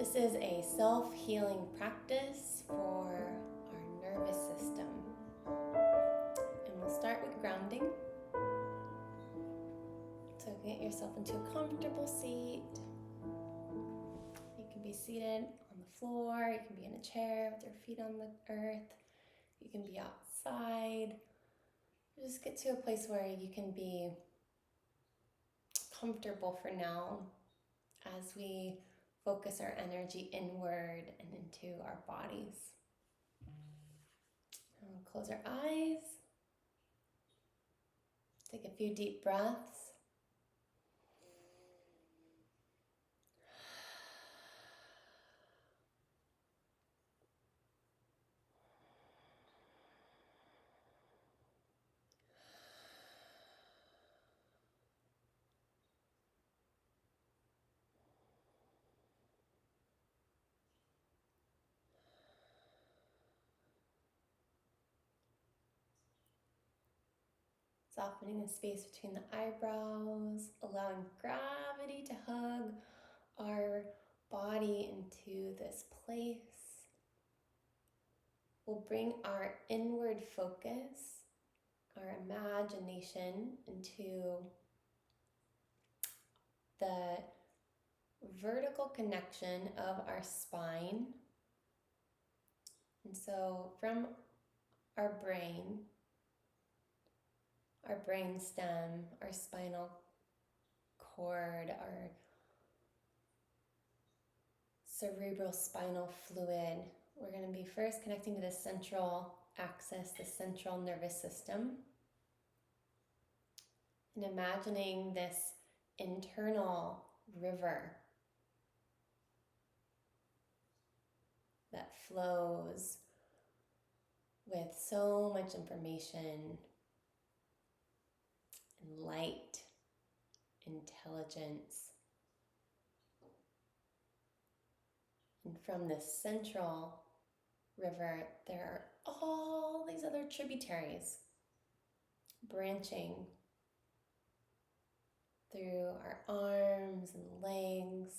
This is a self-healing practice for our nervous system. And we'll start with grounding. So get yourself into a comfortable seat. You can be seated on the floor, you can be in a chair with your feet on the earth, you can be outside. Just get to a place where you can be comfortable for now as we focus our energy inward and into our bodies. And we'll close our eyes. Take a few deep breaths. Softening the space between the eyebrows, allowing gravity to hug our body into this place. We'll bring our inward focus, our imagination into the vertical connection of our spine. And so from our brain stem, our spinal cord, our cerebral spinal fluid, we're going to be first connecting to the central axis, the central nervous system, and imagining this internal river that flows with so much information and light, intelligence. And from this central river, there are all these other tributaries branching through our arms and legs,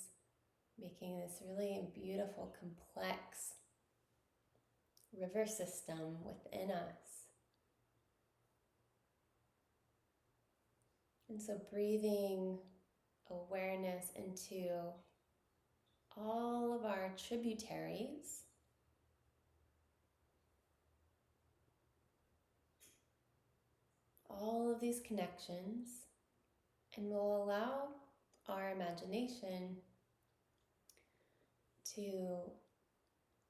making this really beautiful, complex river system within us. And so breathing awareness into all of our tributaries, all of these connections, and we'll allow our imagination to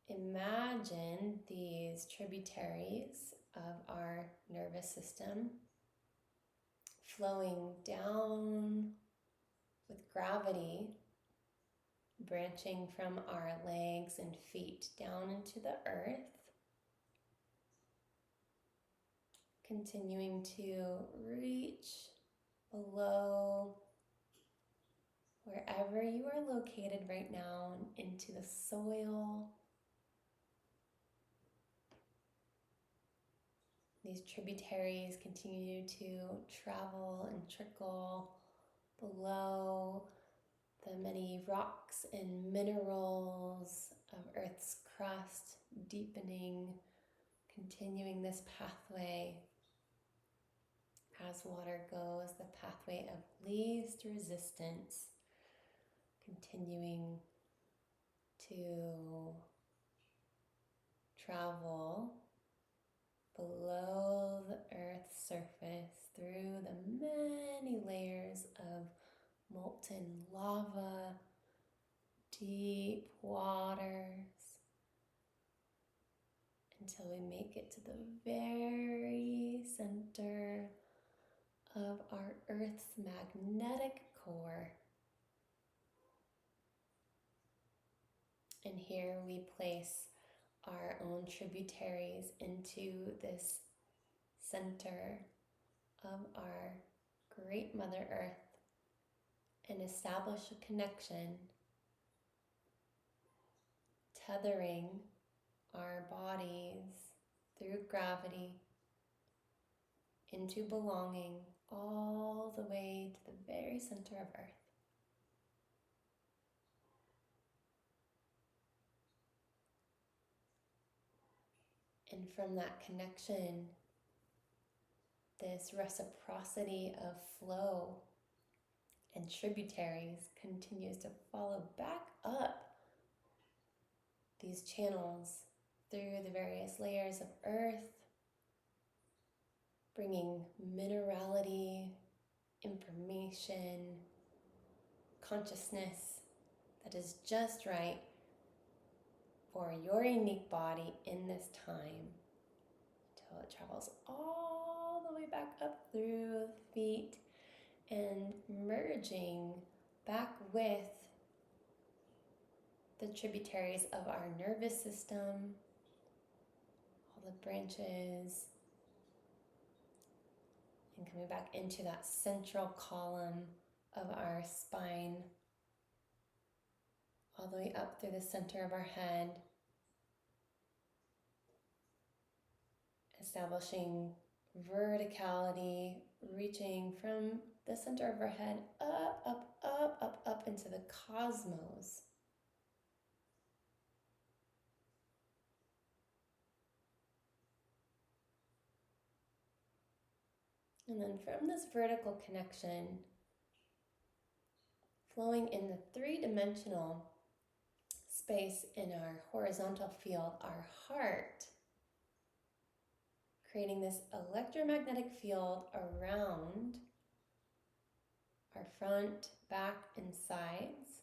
imagine these tributaries of our nervous system flowing down with gravity, branching from our legs and feet down into the earth, continuing to reach below wherever you are located right now into the soil. These tributaries continue to travel and trickle below the many rocks and minerals of Earth's crust, deepening, continuing this pathway. As water goes, the pathway of least resistance, continuing to travel below the Earth's surface through the many layers of molten lava, deep waters, until we make it to the very center of our Earth's magnetic core. And here we place our own tributaries into this center of our great Mother Earth and establish a connection, tethering our bodies through gravity into belonging all the way to the very center of Earth. And from that connection, this reciprocity of flow and tributaries continues to follow back up these channels through the various layers of earth, bringing minerality, information, consciousness that is just right for your unique body in this time, until it travels all the way back up through the feet and merging back with the tributaries of our nervous system, all the branches, and coming back into that central column of our spine, all the way up through the center of our head, establishing verticality, reaching from the center of our head up, up, up, up, up into the cosmos. And then from this vertical connection, flowing in the three-dimensional space in our horizontal field, our heart, creating this electromagnetic field around our front, back, and sides.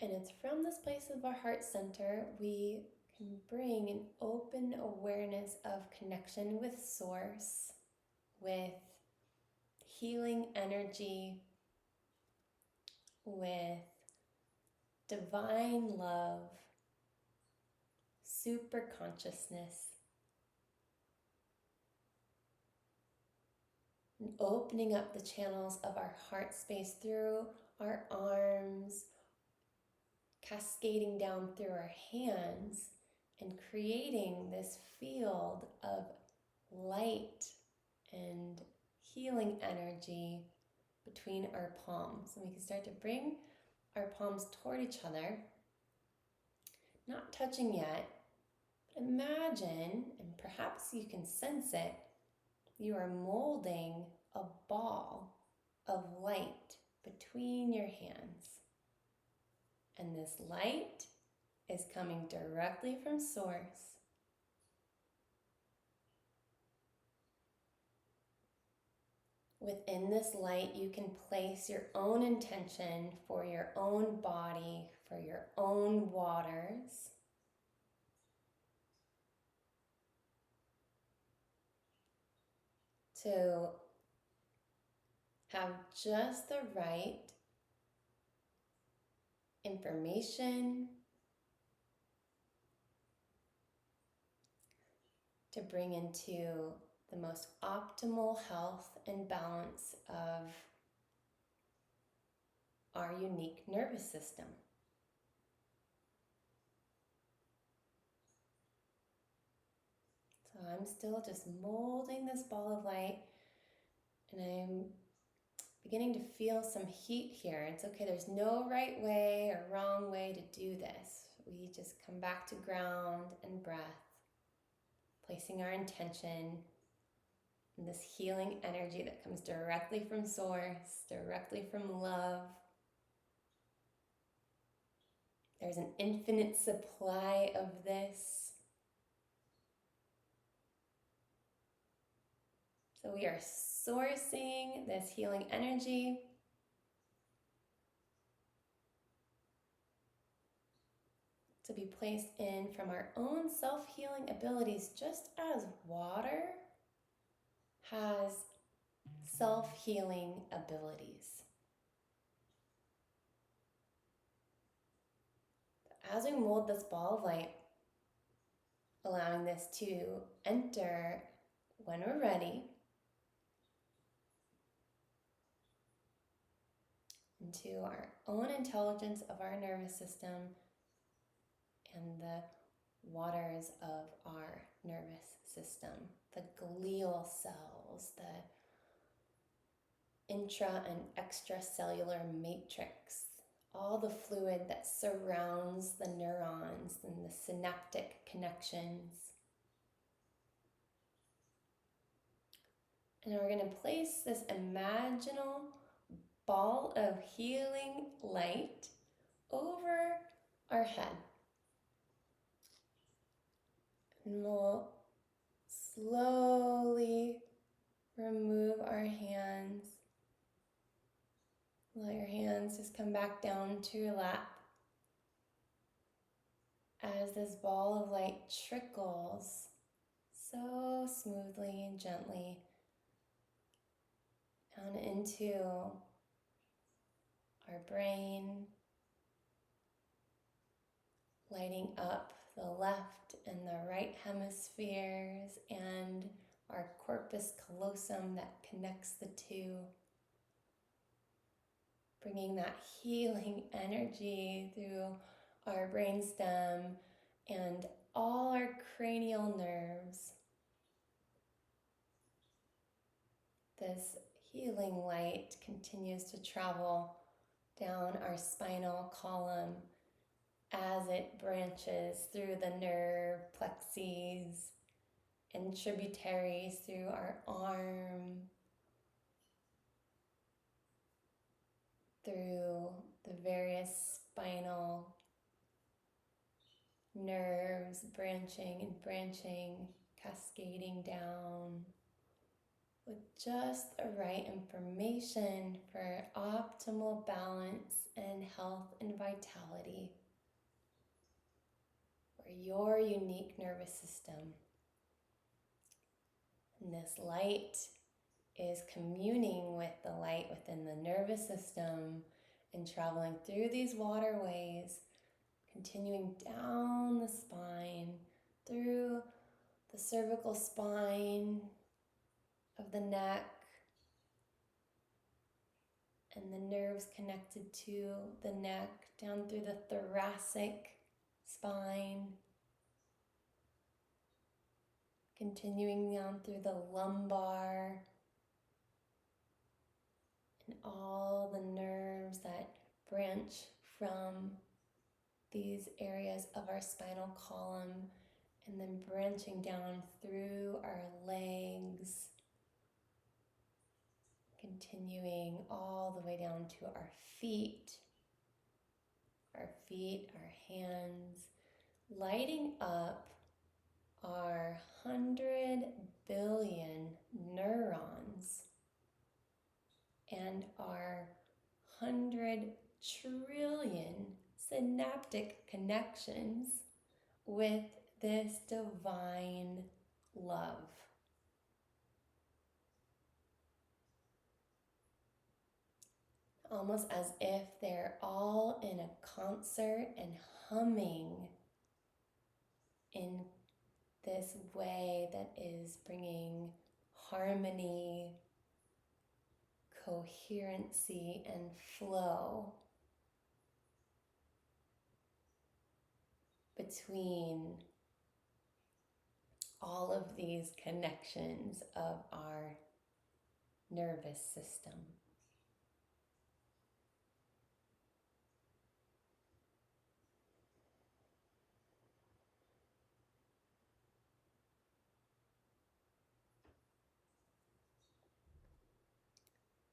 And it's from this place of our heart center we can bring an open awareness of connection with Source, with healing energy, with divine love, super consciousness, and opening up the channels of our heart space through our arms, cascading down through our hands, and creating this field of light and healing energy between our palms. And we can start to bring our palms toward each other, not touching yet, but imagine, and perhaps you can sense it, you are molding a ball of light between your hands. And this light is coming directly from Source. Within this light, you can place your own intention for your own body, for your own waters. To have just the right information to bring into the most optimal health and balance of our unique nervous system. So I'm still just molding this ball of light, and I'm beginning to feel some heat here. It's okay, there's no right way or wrong way to do this. We just come back to ground and breath, placing our intention in this healing energy that comes directly from Source, directly from love. There's an infinite supply of this. So we are sourcing this healing energy to be placed in from our own self-healing abilities, just as water has self-healing abilities. As we mold this ball of light, allowing this to enter when we're ready into our own intelligence of our nervous system and the waters of our nervous system, the glial cells, the intra and extracellular matrix, all the fluid that surrounds the neurons and the synaptic connections. And we're going to place this imaginal ball of healing light over our head. And we'll slowly remove our hands. Let your hands just come back down to your lap as this ball of light trickles so smoothly and gently down into our brain, lighting up the left and the right hemispheres and our corpus callosum that connects the two, bringing that healing energy through our brainstem and all our cranial nerves. This healing light continues to travel down our spinal column as it branches through the nerve plexes and tributaries through our arm, through the various spinal nerves branching and branching, cascading down with just the right information for optimal balance and health and vitality for your unique nervous system. And this light is communing with the light within the nervous system and traveling through these waterways, continuing down the spine, through the cervical spine of the neck, and the nerves connected to the neck, down through the thoracic spine, continuing down through the lumbar, and all the nerves that branch from these areas of our spinal column, and then branching down through our legs, continuing all the way down to our feet, our hands, lighting up our 100 billion neurons and our 100 trillion synaptic connections with this divine love. Almost as if they're all in a concert and humming in this way that is bringing harmony, coherency, and flow between all of these connections of our nervous system.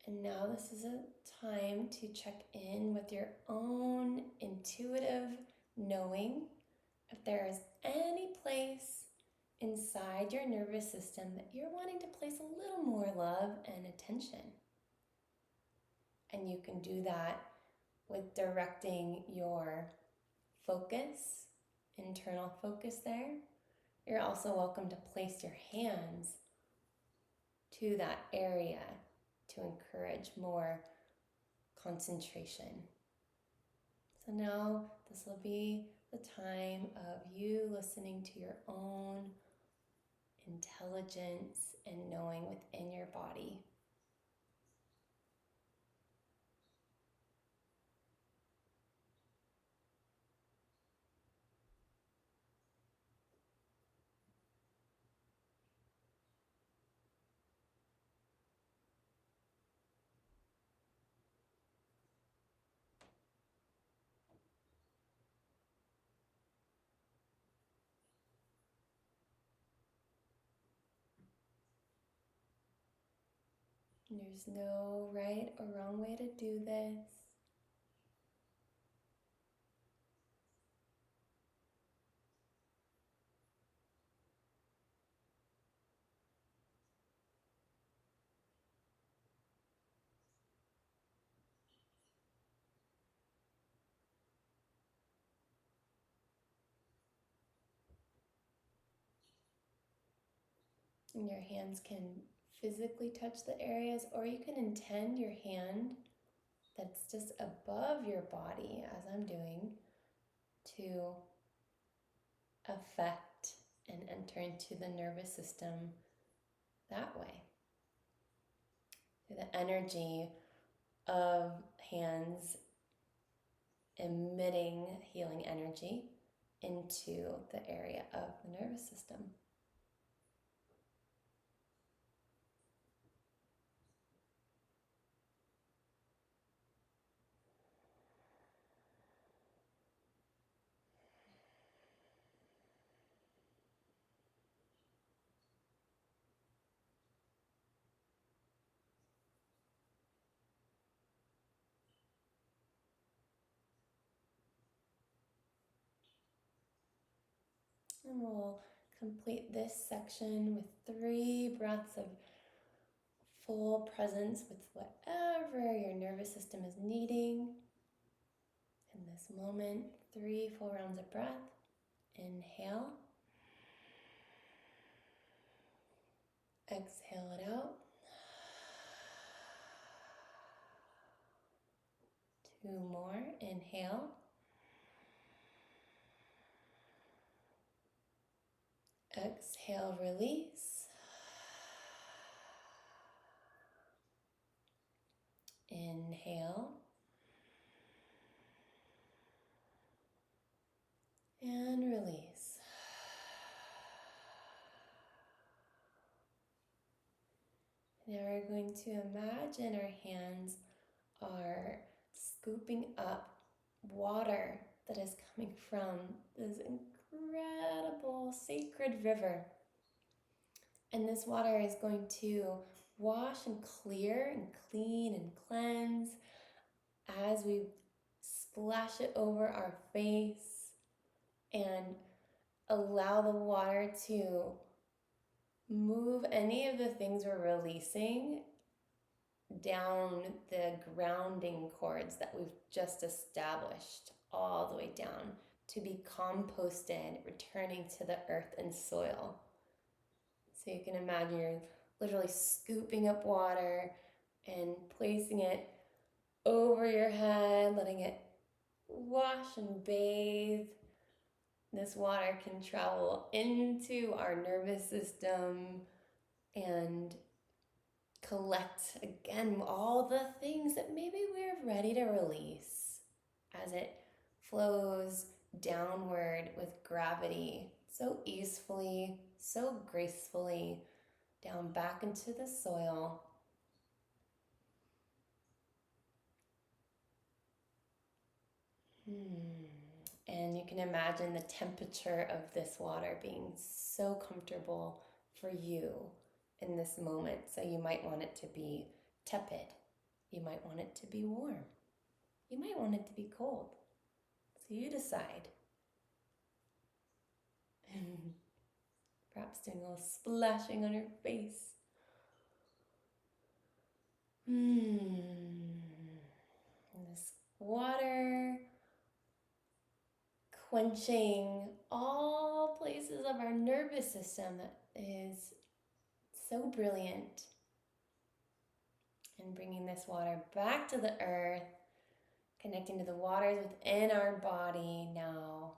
And now this is a time to check in with your own intuitive knowing if there is any place inside your nervous system that you're wanting to place a little more love and attention. And you can do that with directing your focus, internal focus there. You're also welcome to place your hands to that area to encourage more concentration. So now this will be the time of you listening to your own intelligence and knowing within your body. There's no right or wrong way to do this. And your hands can physically touch the areas, or you can intend your hand that's just above your body, as I'm doing, to affect and enter into the nervous system that way. The energy of hands emitting healing energy into the area of the nervous system. And we'll complete this section with 3 breaths of full presence with whatever your nervous system is needing in this moment. 3 full rounds of breath. Inhale. Exhale it out. 2 more. Inhale. Exhale, release. Inhale. And release. Now we're going to imagine our hands are scooping up water that is coming from this incredible sacred river. And this water is going to wash and clear and clean and cleanse as we splash it over our face and allow the water to move any of the things we're releasing down the grounding cords that we've just established all the way down to be composted, returning to the earth and soil. So you can imagine you're literally scooping up water and placing it over your head, letting it wash and bathe. This water can travel into our nervous system and collect, again, all the things that maybe we're ready to release as it flows downward with gravity, so easefully, so gracefully, down back into the soil. And you can imagine the temperature of this water being so comfortable for you in this moment. So you might want it to be tepid. You might want it to be warm. You might want it to be cold. So you decide. Perhaps doing a little splashing on your face. And this water quenching all places of our nervous system that is so brilliant, and bringing this water back to the earth, connecting to the waters within our body now.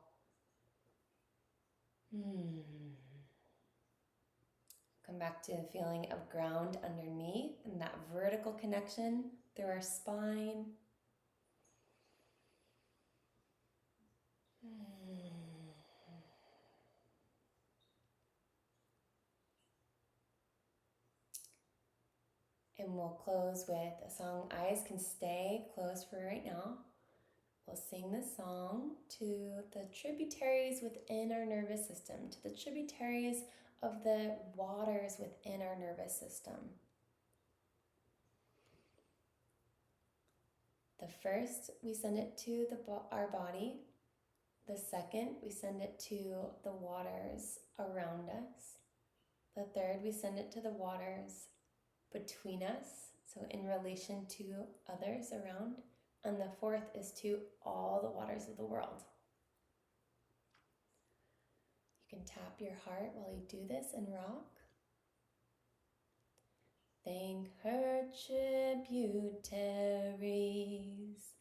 Come back to the feeling of ground underneath and that vertical connection through our spine. And we'll close with a song. Eyes can stay closed for right now. We'll sing this song to the tributaries within our nervous system, to the tributaries of the waters within our nervous system. The first, we send it to our body. The second, we send it to the waters around us. The third, we send it to the waters between us, so in relation to others around. And the fourth is to all the waters of the world. You can tap your heart while you do this and rock. Thank her tributaries.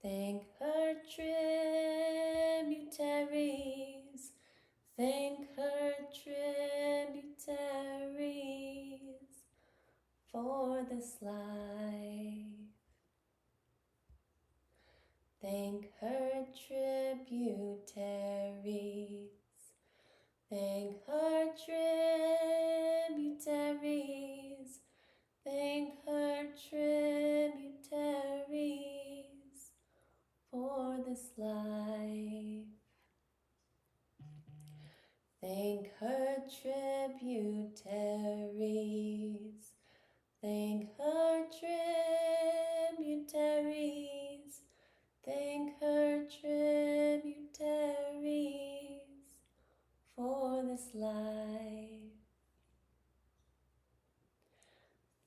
Thank her tributaries. Thank her tributaries for this life. Thank her tributaries. Thank her tributaries. Thank her tributaries for this life. Thank her tributaries. Thank her tributaries. Thank her tributaries for this life.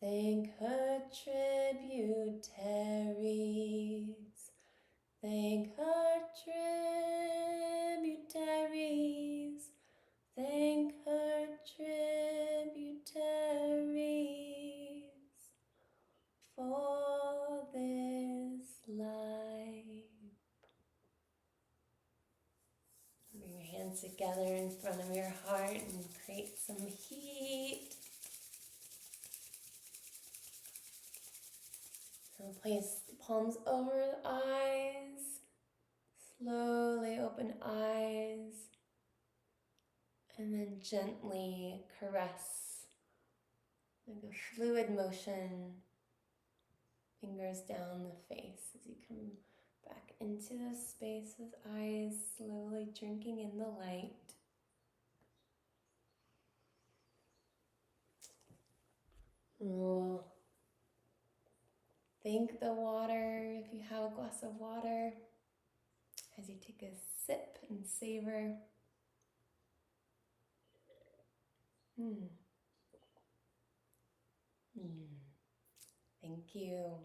Thank her tributaries. Thank her tributaries. Thank her tributaries for this life. Bring your hands together in front of your heart and create some heat. And place the palms over the eyes. Slowly open eyes. And then gently caress, like a fluid motion, fingers down the face as you come back into the space with eyes slowly drinking in the light. We'll thank the water if you have a glass of water as you take a sip and savor. Thank you.